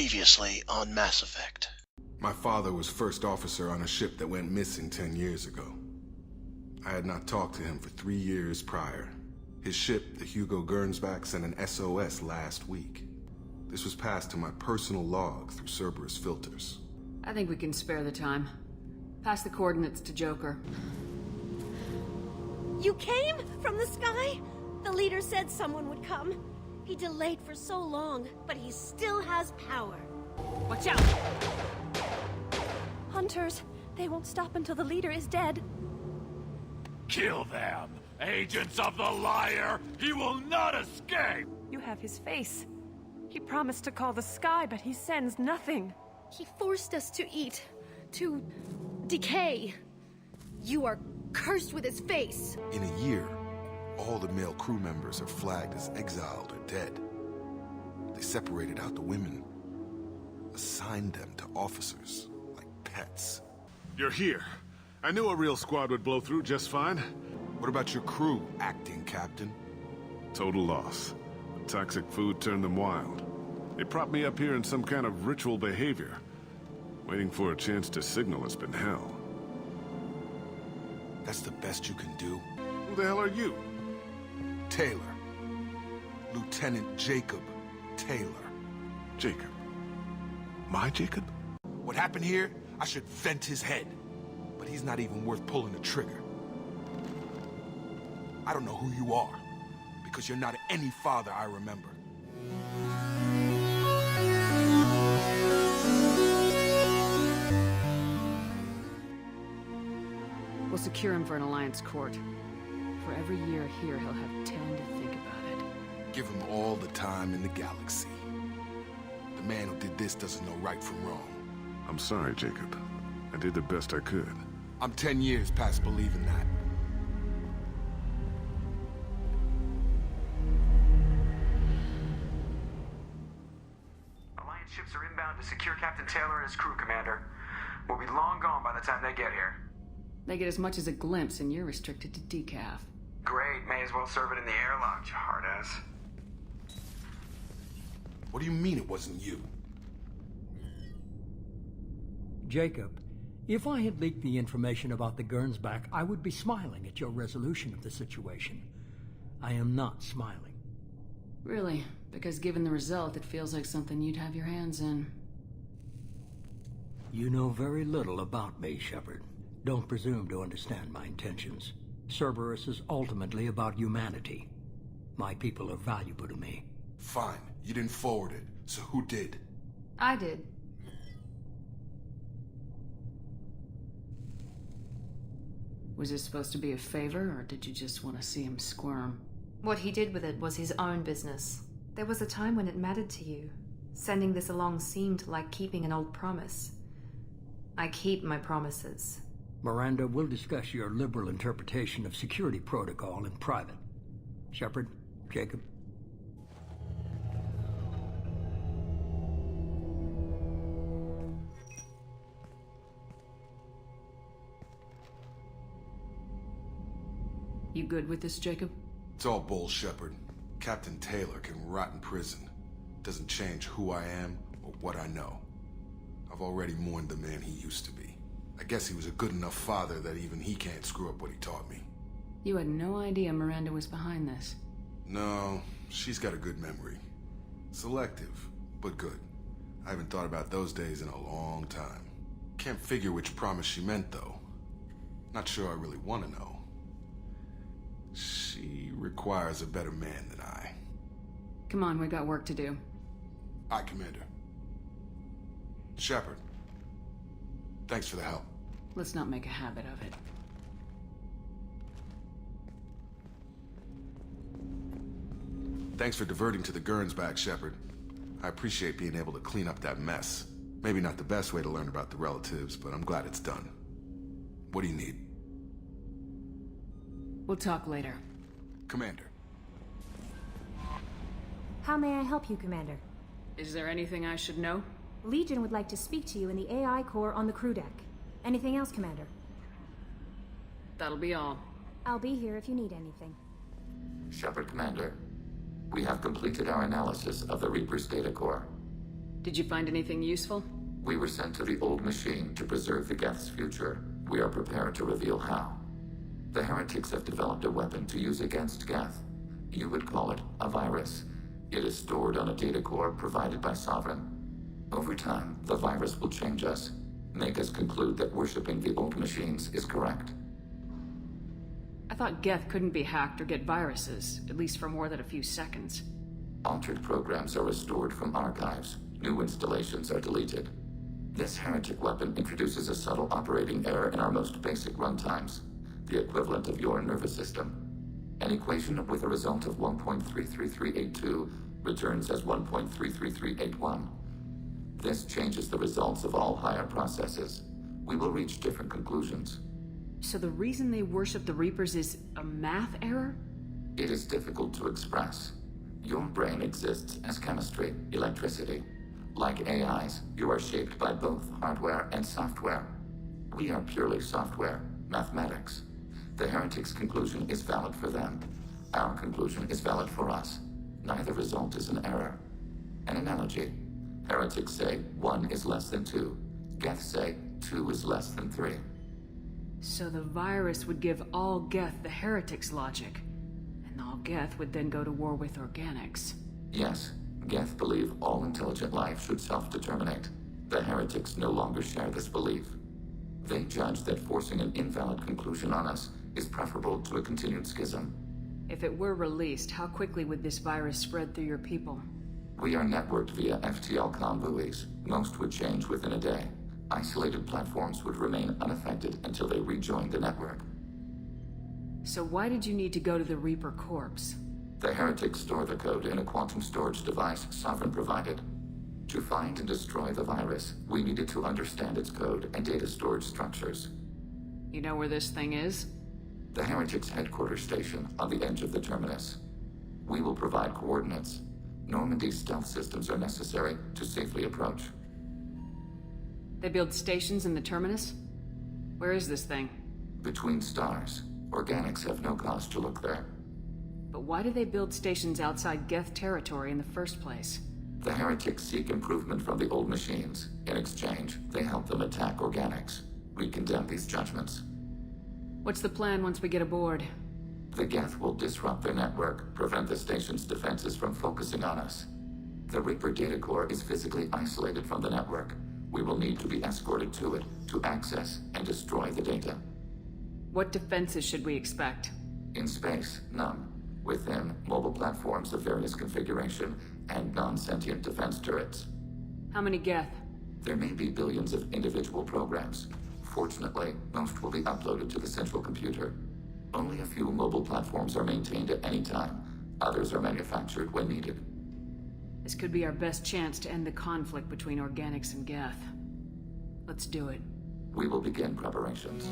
Previously on Mass Effect. My father was first officer on a ship that went missing 10 years ago. I had not talked to him for 3 years prior. His ship, the Hugo Gernsback, sent an SOS last week. This was passed to my personal log through Cerberus filters. I think we can spare the time. Pass the coordinates to Joker. You came from the sky? The leader said someone would come. He delayed for so long, but he still has power. Watch out! Hunters, they won't stop until the leader is dead. Kill them! Agents of the liar! He will not escape! You have his face. He promised to call the sky, but he sends nothing. He forced us to eat, to decay. You are cursed with his face. In a year, all the male crew members are flagged as exiled or dead. They separated out the women, assigned them to officers like pets. You're here. I knew a real squad would blow through just fine. What about your crew, acting captain? Total loss. The toxic food turned them wild. They propped me up here in some kind of ritual behavior. Waiting for a chance to signal has been hell. That's the best you can do? Who the hell are you? Taylor. Lieutenant Jacob Taylor. Jacob. My Jacob? What happened here, I should vent his head. But he's not even worth pulling the trigger. I don't know who you are, because you're not any father I remember. We'll secure him for an Alliance court. For every year here, he'll have 10 to think about it. Give him all the time in the galaxy. The man who did this doesn't know right from wrong. I'm sorry, Jacob. I did the best I could. I'm 10 years past believing that. Alliance ships are inbound to secure Captain Taylor and his crew, Commander. We'll be long gone by the time they get here. They get as much as a glimpse, and you're restricted to decaf. Great, may as well serve it in the airlock, you hard-ass. What do you mean it wasn't you? Jacob, if I had leaked the information about the Gernsback, I would be smiling at your resolution of the situation. I am not smiling. Really? Because given the result, it feels like something you'd have your hands in. You know very little about me, Shepard. Don't presume to understand my intentions. Cerberus is ultimately about humanity. My people are valuable to me. Fine, you didn't forward it, so who did? I did. Was this supposed to be a favor, or did you just want to see him squirm? What he did with it was his own business. There was a time when it mattered to you. Sending this along seemed like keeping an old promise. I keep my promises. Miranda, we'll discuss your liberal interpretation of security protocol in private. Shepard, Jacob. You good with this, Jacob? It's all bull, Shepard. Captain Taylor can rot in prison. Doesn't change who I am or what I know. I've already mourned the man he used to be. I guess he was a good enough father that even he can't screw up what he taught me. You had no idea Miranda was behind this. No, she's got a good memory. Selective, but good. I haven't thought about those days in a long time. Can't figure which promise she meant, though. Not sure I really want to know. She requires a better man than I. Come on, we got work to do. Aye, Commander. Shepard. Thanks for the help. Let's not make a habit of it. Thanks for diverting to the Gernsback, Shepard. I appreciate being able to clean up that mess. Maybe not the best way to learn about the relatives, but I'm glad it's done. What do you need? We'll talk later. Commander. How may I help you, Commander? Is there anything I should know? Legion would like to speak to you in the AI core on the crew deck. Anything else, Commander? That'll be all. I'll be here if you need anything. Shepard, Commander. We have completed our analysis of the Reaper's data core. Did you find anything useful? We were sent to the old machine to preserve the Geth's future. We are prepared to reveal how. The heretics have developed a weapon to use against Geth. You would call it a virus. It is stored on a data core provided by Sovereign. Over time, the virus will change us, make us conclude that worshipping the old machines is correct. I thought Geth couldn't be hacked or get viruses, at least for more than a few seconds. Altered programs are restored from archives. New installations are deleted. This heretic weapon introduces a subtle operating error in our most basic runtimes, the equivalent of your nervous system. An equation with a result of 1.33382 returns as 1.33381. This changes the results of all higher processes. We will reach different conclusions. So the reason they worship the Reapers is a math error? It is difficult to express. Your brain exists as chemistry, electricity. Like AIs, you are shaped by both hardware and software. We are purely software, mathematics. The heretic's conclusion is valid for them. Our conclusion is valid for us. Neither result is an error. An analogy. Heretics say 1 is less than 2. Geth say 2 is less than 3. So the virus would give all Geth the heretic's logic, and all Geth would then go to war with organics. Yes, Geth believe all intelligent life should self-determinate. The heretics no longer share this belief. They judge that forcing an invalid conclusion on us is preferable to a continued schism. If it were released, how quickly would this virus spread through your people? We are networked via FTL-COM buoys. Most would change within a day. Isolated platforms would remain unaffected until they rejoined the network. So why did you need to go to the Reaper corpse? The heretics store the code in a quantum storage device Sovereign provided. To find and destroy the virus, we needed to understand its code and data storage structures. You know where this thing is? The heretics' headquarters station on the edge of the terminus. We will provide coordinates. Normandy's stealth systems are necessary to safely approach. They build stations in the terminus? Where is this thing? Between stars. Organics have no cause to look there. But why do they build stations outside Geth territory in the first place? The heretics seek improvement from the old machines. In exchange, they help them attack organics. We condemn these judgments. What's the plan once we get aboard? The Geth will disrupt their network, prevent the station's defenses from focusing on us. The Reaper data core is physically isolated from the network. We will need to be escorted to it to access and destroy the data. What defenses should we expect? In space, none. Within, mobile platforms of various configuration and non-sentient defense turrets. How many Geth? There may be billions of individual programs. Fortunately, most will be uploaded to the central computer. Only a few mobile platforms are maintained at any time. Others are manufactured when needed. This could be our best chance to end the conflict between organics and Geth. Let's do it. We will begin preparations.